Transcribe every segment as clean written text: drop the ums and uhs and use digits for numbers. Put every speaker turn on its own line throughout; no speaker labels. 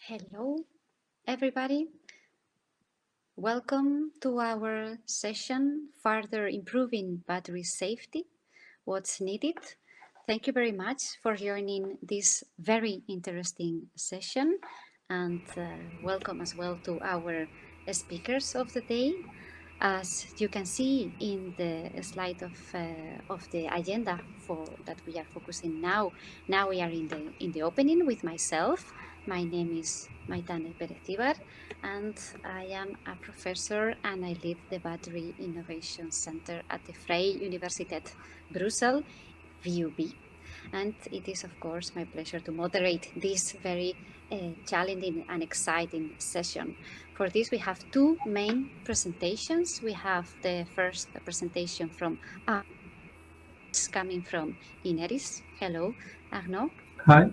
Hello, everybody. Welcome to our session, Further Improving Battery Safety, What's Needed. Thank you very much for joining this very interesting session, and welcome as well to our speakers of the day. As you can see in the slide of the agenda for that we are focusing now, we are in the opening with myself. My name is Maitane Perez-Tibar, and I am a professor and I lead the Battery Innovation Center at the Vrije Universiteit Brussels, VUB. And it is, of course, my pleasure to moderate this very challenging and exciting session. For this, we have two main presentations. We have the first presentation from coming from Ineris. Hello, Arnaud.
Hi.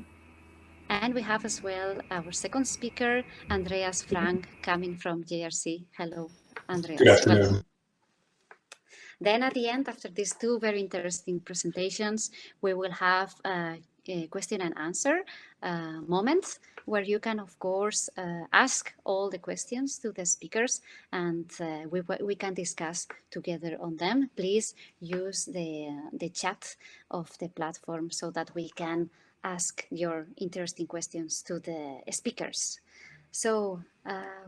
And we have as well our second speaker, Andreas Frank, coming from JRC. Hello, Andreas.
Good afternoon.
Welcome. Then at the end, after these two very interesting presentations, we will have a question and answer moments where you can, of course, ask all the questions to the speakers, and we can discuss together on them. Please use the chat of the platform so that we can ask your interesting questions to the speakers. So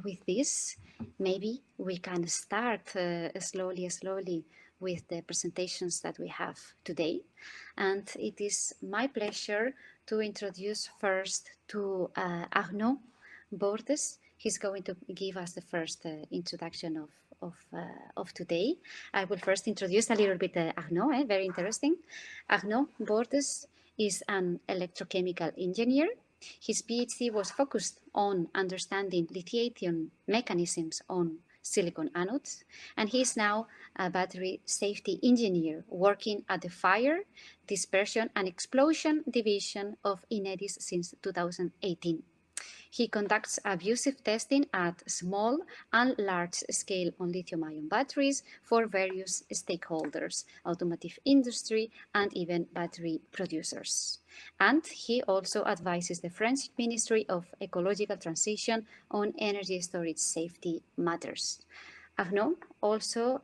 with this, maybe we can start slowly with the presentations that we have today. And it is my pleasure to introduce first to Arnaud Bordes. He's going to give us the first introduction of today. I will first introduce a little bit Arnaud, very interesting. Arnaud Bordes is an electrochemical engineer. His PhD was focused on understanding lithium mechanisms on silicon anodes, and he is now a battery safety engineer working at the Fire, Dispersion and Explosion Division of Ineris since 2018. He conducts abusive testing at small and large scale on lithium-ion batteries for various stakeholders, automotive industry, and even battery producers. And he also advises the French Ministry of Ecological Transition on energy storage safety matters. Arnaud also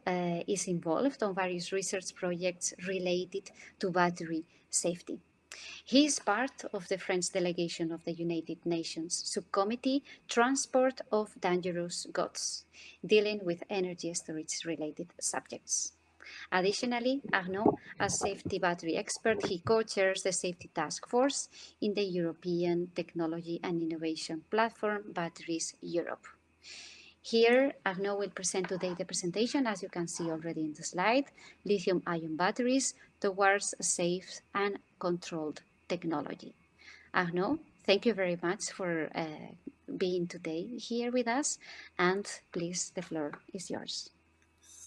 is involved on various research projects related to battery safety. He is part of the French delegation of the United Nations Subcommittee Transport of Dangerous Goods, dealing with energy storage related subjects. Additionally, Arnaud, as safety battery expert, he co-chairs the Safety Task Force in the European Technology and Innovation Platform Batteries Europe. Here, Arnaud will present today the presentation, as you can see already in the slide, lithium-ion batteries towards a safe and controlled technology. Arnaud, thank you very much for being today here with us, and please, the floor is yours.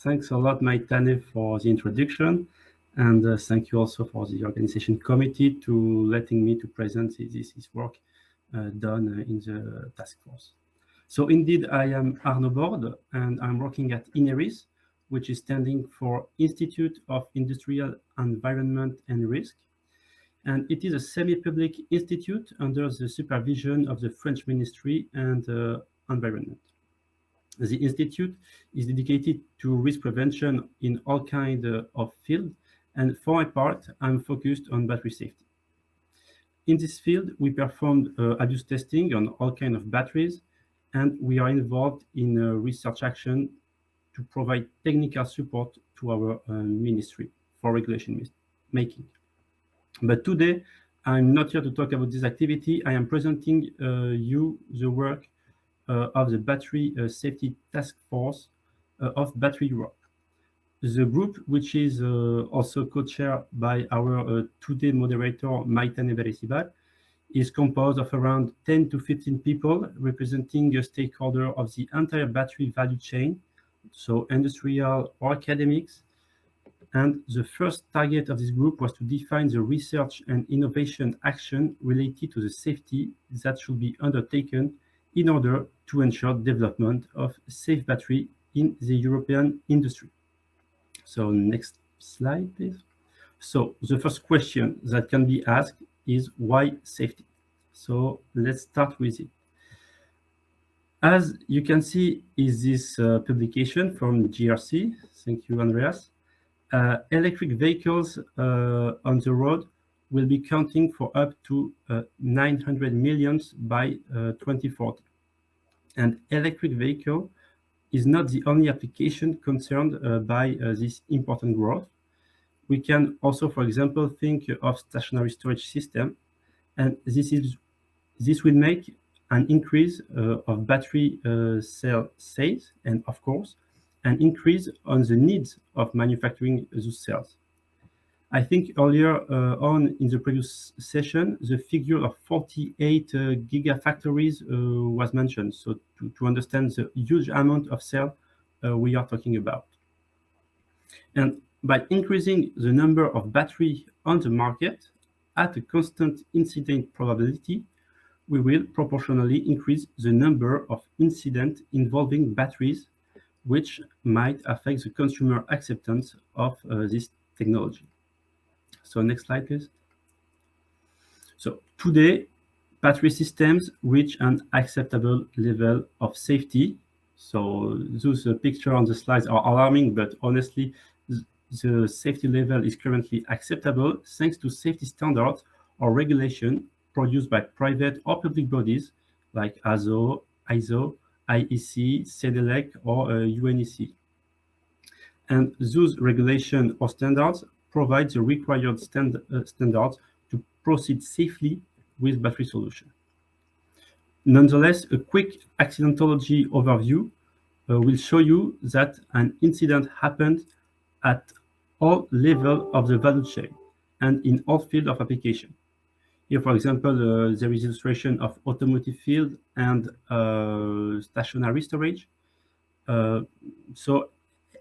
Thanks a lot, Maitane, for the introduction, and thank you also for the organization committee to letting me to present this work done in the task force. So indeed, I am Arnaud Bordes, and I'm working at Ineris, which is standing for Institute of Industrial Environment and Risk. And it is a semi-public institute under the supervision of the French Ministry and Environment. The institute is dedicated to risk prevention in all kinds of fields, and for my part, I'm focused on battery safety. In this field, we performed abuse testing on all kinds of batteries, and we are involved in research action to provide technical support to our ministry for regulation making. But today, I'm not here to talk about this activity. I am presenting you the work of the Battery Safety Task Force of Battery Europe. The group, which is also co-chaired by our today moderator, Maitane Perez-Tibar, is composed of around 10 to 15 people representing a stakeholder of the entire battery value chain, so industrial or academics. And the first target of this group was to define the research and innovation action related to the safety that should be undertaken in order to ensure development of safe battery in the European industry. So next slide, please. So the first question that can be asked is why safety? So let's start with it. As you can see is this publication from GRC. Thank you, Andreas. Electric vehicles on the road will be counting for up to 900 million by 2040. And electric vehicle is not the only application concerned by this important growth. We can also, for example, think of stationary storage system, and this will make an increase of battery cell sales, and of course, an increase on the needs of manufacturing those cells. I think earlier on in the previous session, the figure of 48 gigafactories was mentioned. So to understand the huge amount of cell we are talking about. And by increasing the number of batteries on the market at a constant incident probability, we will proportionally increase the number of incidents involving batteries, which might affect the consumer acceptance of this technology. So next slide, please. So today, battery systems reach an acceptable level of safety. So those pictures on the slides are alarming, but honestly, the safety level is currently acceptable thanks to safety standards or regulation produced by private or public bodies like ISO, IEC, CEDELEC, or UNEC. And those regulations or standards provide the required standards to proceed safely with battery solution. Nonetheless, a quick accidentology overview will show you that an incident happened at all levels of the value chain and in all fields of application. Here, for example, there is illustration of automotive field and stationary storage. So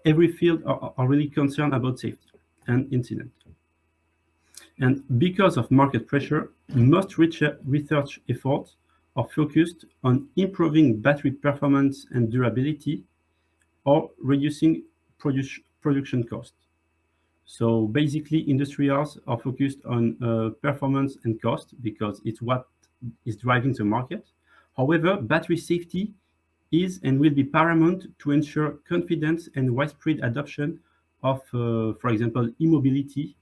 every field are really concerned about safety and incident. And because of market pressure, most research efforts are focused on improving battery performance and durability or reducing production costs. So basically, industrials are focused on performance and cost because it's what is driving the market. However, battery safety is and will be paramount to ensure confidence and widespread adoption of, for example, e-mobility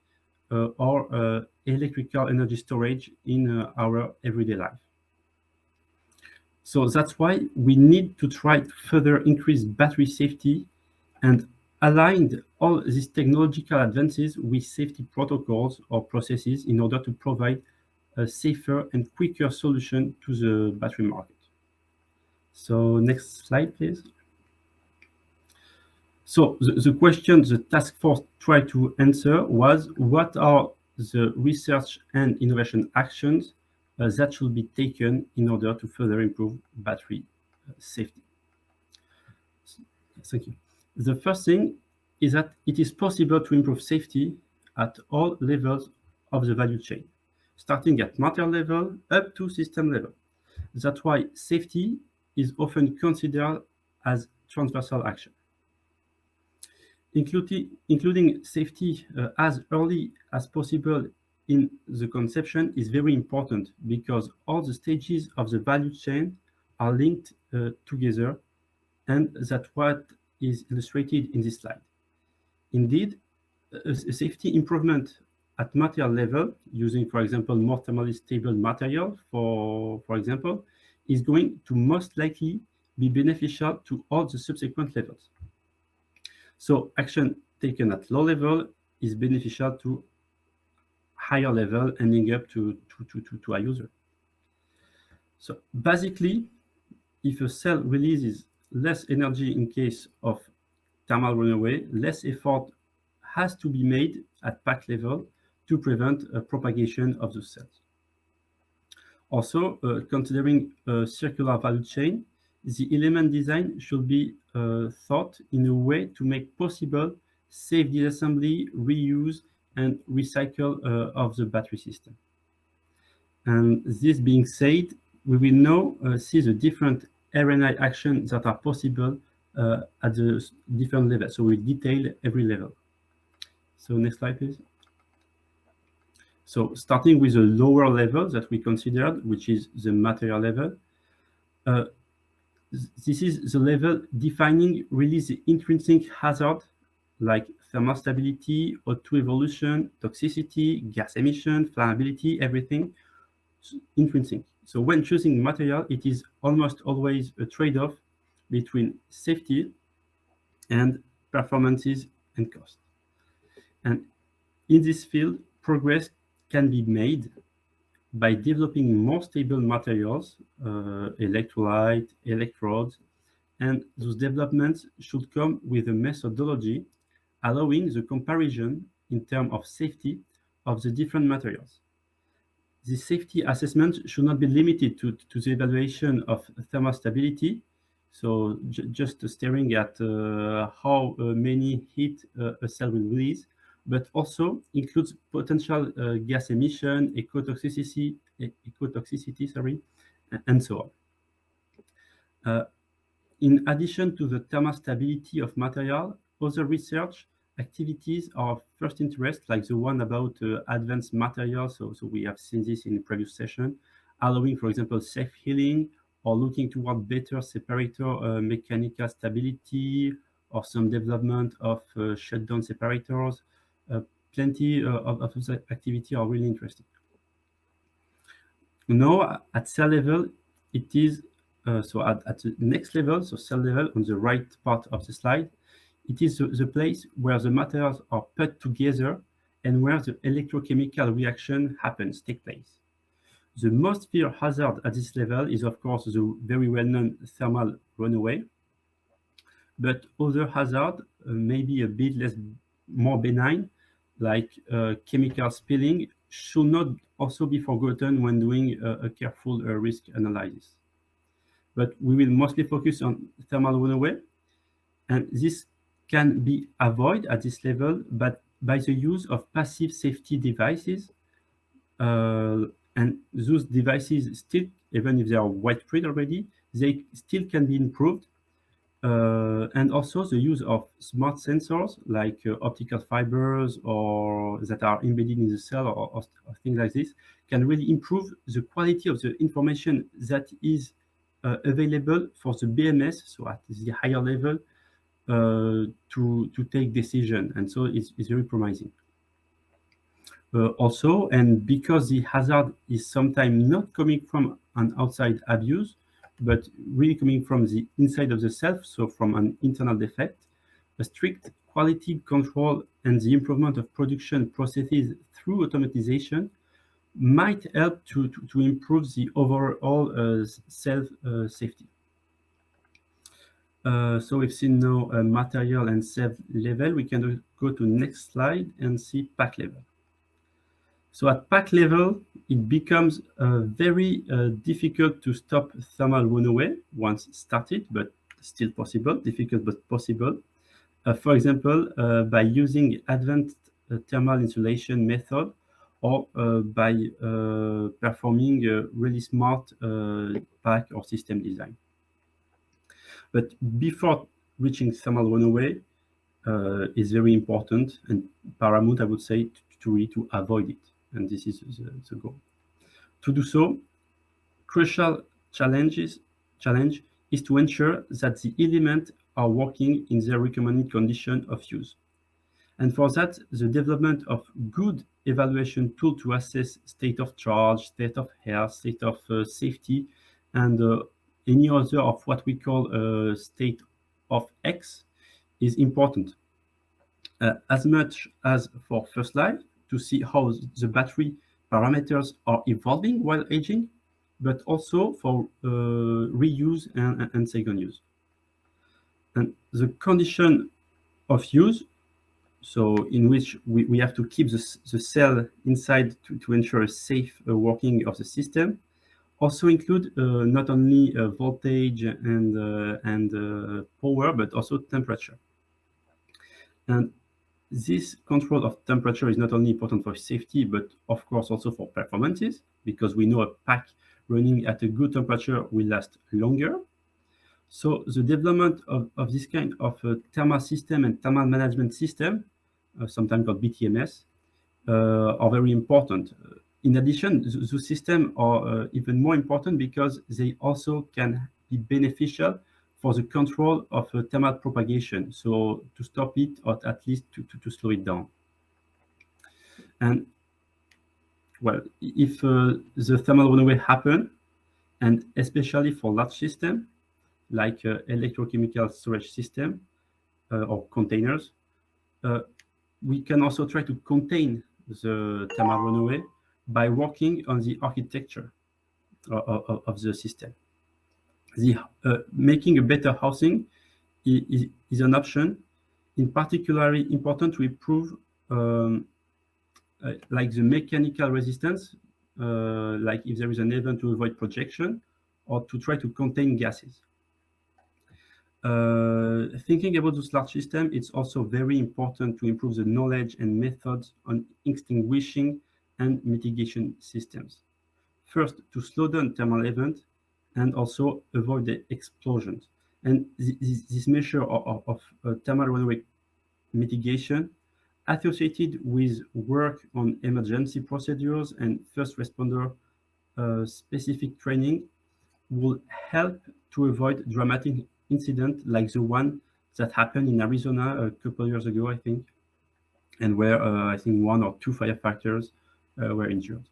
or electrical energy storage in our everyday life. So that's why we need to try to further increase battery safety and align all these technological advances with safety protocols or processes in order to provide a safer and quicker solution to the battery market. So next slide, please. So the question the task force tried to answer was, what are the research and innovation actions that should be taken in order to further improve battery safety? Thank you. The first thing is that it is possible to improve safety at all levels of the value chain, starting at material level up to system level. That's why safety is often considered as transversal action. Including safety as early as possible in the conception is very important because all the stages of the value chain are linked together, and that's what is illustrated in this slide. Indeed, a safety improvement at material level using, for example, more thermally stable material, for example, is going to most likely be beneficial to all the subsequent levels. So action taken at low level is beneficial to higher level, ending up to a user. So basically, if a cell releases less energy in case of thermal runaway, less effort has to be made at pack level to prevent a propagation of the cells. Also, considering a circular value chain, the element design should be thought in a way to make possible safe disassembly, reuse, and recycle of the battery system. And this being said, we will now see the different R&I actions that are possible at the different levels. So we detail every level. So next slide, please. So starting with the lower level that we considered, which is the material level, this is the level defining really the intrinsic hazard, like thermal stability, O2 evolution, toxicity, gas emission, flammability, everything intrinsic. So when choosing material, it is almost always a trade-off between safety and performances and cost. And in this field, progress can be made by developing more stable materials, electrolyte, electrodes, and those developments should come with a methodology allowing the comparison in terms of safety of the different materials. The safety assessment should not be limited to the evaluation of thermal stability, so just staring at how many heat a cell will release, but also includes potential gas emission, ecotoxicity, and so on. In addition to the thermal stability of material, other research activities are of first interest, like the one about advanced materials. So we have seen this in the previous session, allowing, for example, safe healing, or looking toward better separator mechanical stability, or some development of shutdown separators. Plenty of those activities are really interesting. Now, at cell level, it is so at the next level, so cell level on the right part of the slide, it is the place where the materials are put together and where the electrochemical reaction take place. The most severe hazard at this level is, of course, the very well-known thermal runaway, but other hazards may be a bit more benign, like chemical spilling, should not also be forgotten when doing a careful risk analysis. But we will mostly focus on thermal runaway, and this can be avoided at this level, but by the use of passive safety devices, and those devices still, even if they are widespread already, they still can be improved. And also the use of smart sensors like optical fibers or that are embedded in the cell or things like this can really improve the quality of the information that is available for the BMS, so at the higher level, to take decision. And so it's very promising. Also, and because the hazard is sometimes not coming from an outside abuse, but really coming from the inside of the cell, so from an internal defect, a strict quality control and the improvement of production processes through automatization might help to improve the overall cell safety. So we've seen now material and cell level. We can go to next slide and see pack level. So at pack level, it becomes very difficult to stop thermal runaway once started, but still possible, difficult but possible. For example, by using advanced thermal insulation method, or by performing a really smart pack or system design. But before reaching thermal runaway is very important and paramount, I would say, to avoid it. And this is the goal. To do so, crucial challenge is to ensure that the elements are working in their recommended condition of use. And for that, the development of good evaluation tool to assess state of charge, state of health, state of safety, and any other of what we call state of X is important. As much as for first life, to see how the battery parameters are evolving while aging, but also for reuse and second use. And the condition of use, so in which we have to keep the cell inside to ensure a safe working of the system, also include not only voltage and power, but also temperature. And this control of temperature is not only important for safety, but of course also for performances, because we know a pack running at a good temperature will last longer. So the development of this kind of thermal system and thermal management system, sometimes called BTMS, are very important. In addition, the systems are even more important because they also can be beneficial for the control of thermal propagation, so to stop it or at least to slow it down. And well, if the thermal runaway happen, and especially for large system like electrochemical storage system or containers, we can also try to contain the thermal runaway by working on the architecture of the system. Making a better housing is an option, in particularly important to improve like the mechanical resistance, like if there is an event to avoid projection or to try to contain gases. Thinking about this large system, it's also very important to improve the knowledge and methods on extinguishing and mitigation systems. First, to slow down thermal events and also avoid the explosions. And this measure of thermal runaway mitigation associated with work on emergency procedures and first responder specific training will help to avoid dramatic incidents like the one that happened in Arizona a couple of years ago, I think, and where I think 1 or 2 firefighters were injured.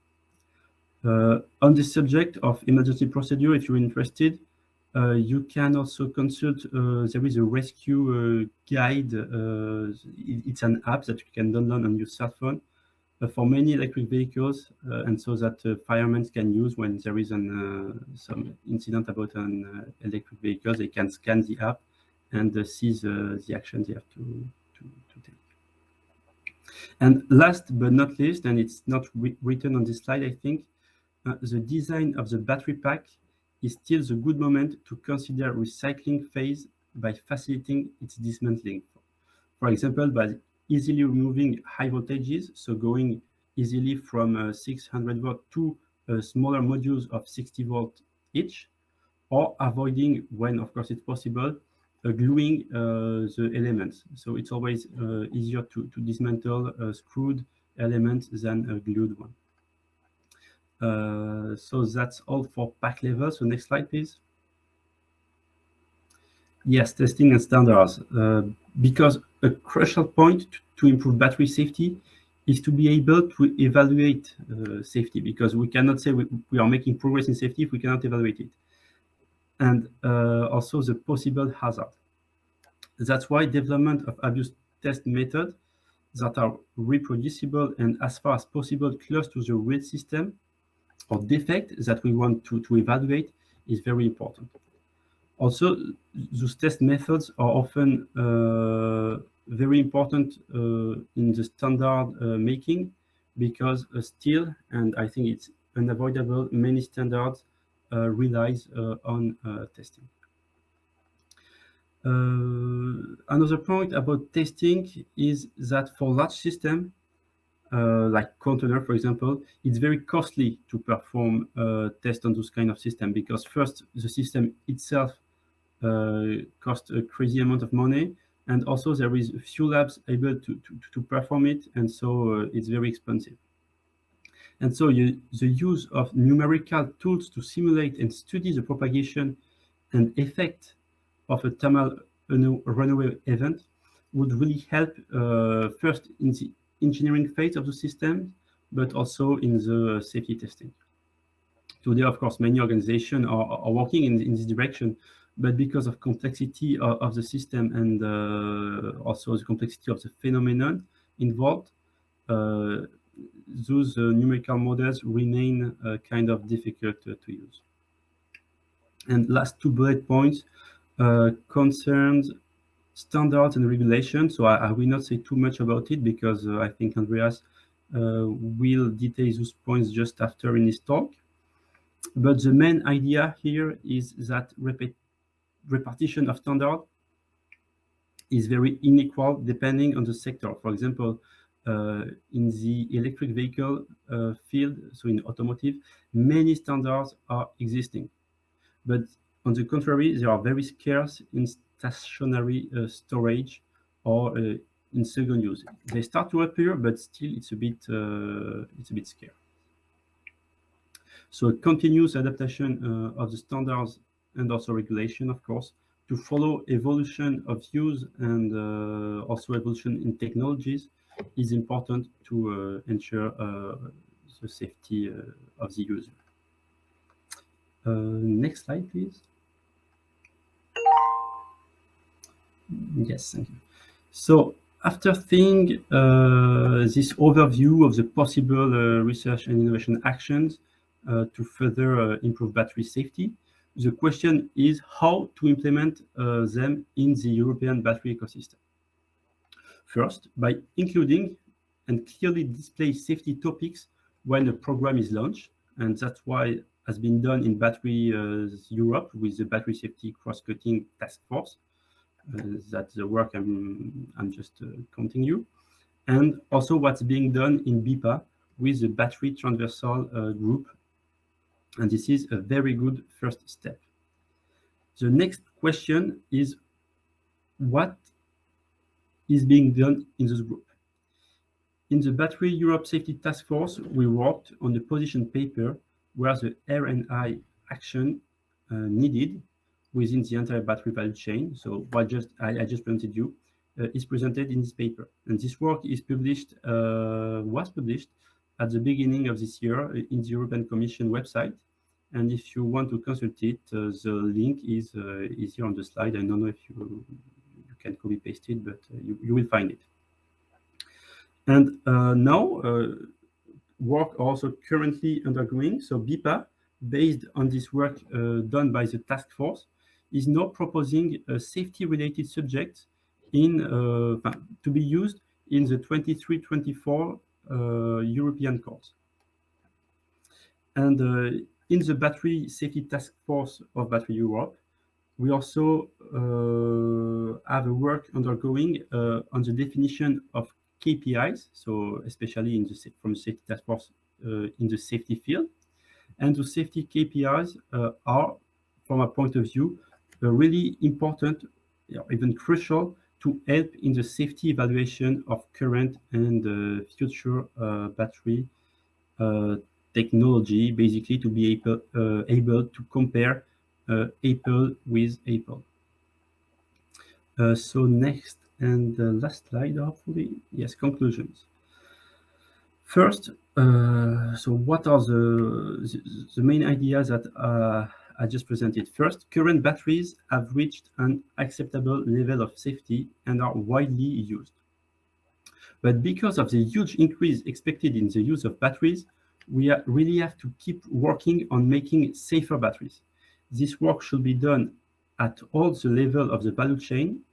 On the subject of emergency procedure, if you're interested, you can also consult, there is a rescue guide. It's an app that you can download on your cell phone for many electric vehicles, and so that firemen can use when there is some incident about an electric vehicle. They can scan the app and see the action they have to take. And last but not least, and it's not written on this slide, I think, the design of the battery pack is still the good moment to consider recycling phase by facilitating its dismantling. For example, by easily removing high voltages, so going easily from 600 volt to smaller modules of 60 volt each, or avoiding, when of course it's possible, gluing the elements. So it's always easier to dismantle a screwed element than a glued one. So that's all for pack level. So next slide, please. Yes, testing and standards. Because a crucial point to improve battery safety is to be able to evaluate safety, because we cannot say we are making progress in safety if we cannot evaluate it. And also the possible hazard. That's why development of abuse test methods that are reproducible and as far as possible close to the real system or defect that we want to evaluate is very important. Also, those test methods are often very important in the standard making, because still, and I think it's unavoidable, many standards relies on testing. Another point about testing is that for large systems, like container, for example, it's very costly to perform tests on those kind of system, because first, the system itself costs a crazy amount of money, and also there is few labs able to perform it, and so it's very expensive. And so the use of numerical tools to simulate and study the propagation and effect of a thermal runaway event would really help first in the engineering phase of the system, but also in the safety testing. Today, of course, many organizations are working in this direction, but because of complexity of the system and also the complexity of the phenomenon involved, those numerical models remain kind of difficult to use. And last 2 bullet points concerns standards and regulations. So I will not say too much about it, because I think Andreas will detail those points just after in his talk. But the main idea here is that repartition of standard is very unequal depending on the sector. For example, in the electric vehicle field, so in automotive, many standards are existing. But on the contrary, they are very scarce in stationary storage or in second use. They start to appear, but still it's a bit scarce. So continuous adaptation of the standards and also regulation, of course, to follow evolution of use and also evolution in technologies is important to ensure the safety of the user. Next slide, please. Yes, thank you. So after seeing this overview of the possible research and innovation actions to further improve battery safety, the question is how to implement them in the European battery ecosystem. First, by including and clearly display safety topics when a program is launched, and that's why has been done in Battery Europe with the Battery Safety Cross-Cutting Task Force. That's the work I'm just counting you. And also what's being done in BIPA with the Battery Transversal group. And this is a very good first step. The next question is what is being done in this group? In the Battery Europe Safety Task Force, we worked on the position paper where the R&I action needed within the entire battery value chain. So what I just presented you is presented in this paper. And this work is published, was published at the beginning of this year in the European Commission website. And if you want to consult it, the link is here on the slide. I don't know if you can copy paste it, but you will find it. And now work also currently undergoing. So BIPA, based on this work done by the task force, is now proposing a safety-related subject in to be used in the 23-24 European course. And in the Battery Safety Task Force of Battery Europe, we also have a work undergoing on the definition of KPIs, so especially in from the Safety Task Force in the safety field. And the safety KPIs are, from a point of view, really important, even crucial, to help in the safety evaluation of current and future battery technology, basically to be able to compare Apple with Apple. So next and the last slide, hopefully, yes, conclusions. First, so what are the main ideas that I just presented? First, current batteries have reached an acceptable level of safety and are widely used. But because of the huge increase expected in the use of batteries, we really have to keep working on making safer batteries. This work should be done at all the level of the value chain,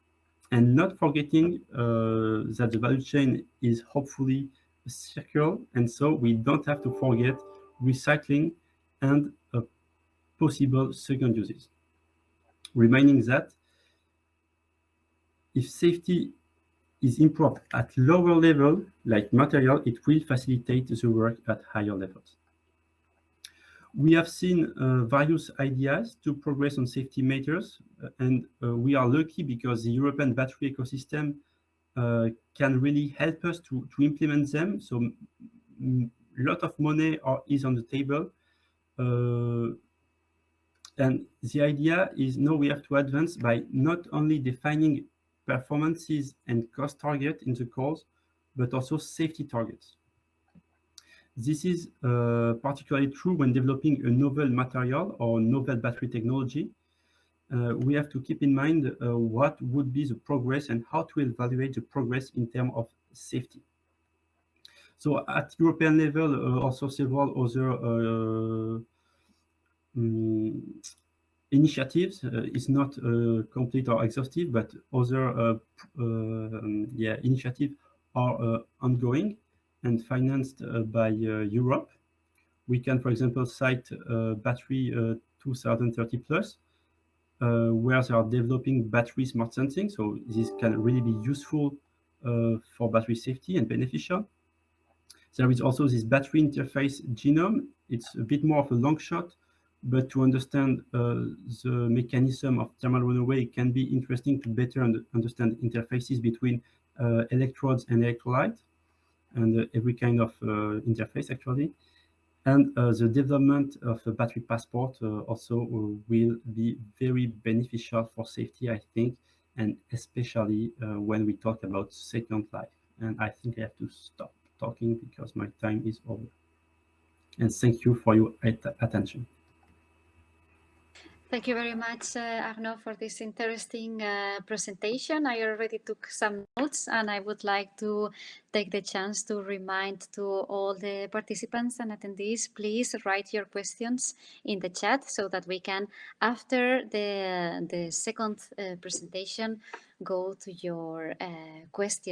and not forgetting that the value chain is hopefully circular, and so we don't have to forget recycling and possible second uses. Reminding that if safety is improved at lower level, like material, it will facilitate the work at higher levels. We have seen various ideas to progress on safety matters, and we are lucky because the European battery ecosystem can really help us to implement them. So a lot of money is on the table. And the idea is now we have to advance by not only defining performances and cost target in the calls, but also safety targets. This is particularly true when developing a novel material or novel battery technology. We have to keep in mind what would be the progress and how to evaluate the progress in terms of safety. So at European level, also several other initiatives is not complete or exhaustive, but other initiatives are ongoing and financed by Europe. We can, for example, cite Battery 2030 Plus, where they are developing battery smart sensing. So this can really be useful for battery safety and beneficial. There is also this battery interface genome. It's a bit more of a long shot, but to understand the mechanism of thermal runaway can be interesting to better understand interfaces between electrodes and electrolyte, and every kind of interface actually. And the development of a battery passport also will be very beneficial for safety, I think, and especially when we talk about Second Life. And I think I have to stop talking because my time is over. And thank you for your attention.
Thank you very much, Arnaud, for this interesting presentation. I already took some notes, and I would like to take the chance to remind to all the participants and attendees, please write your questions in the chat so that we can, after the second presentation, go to your questions.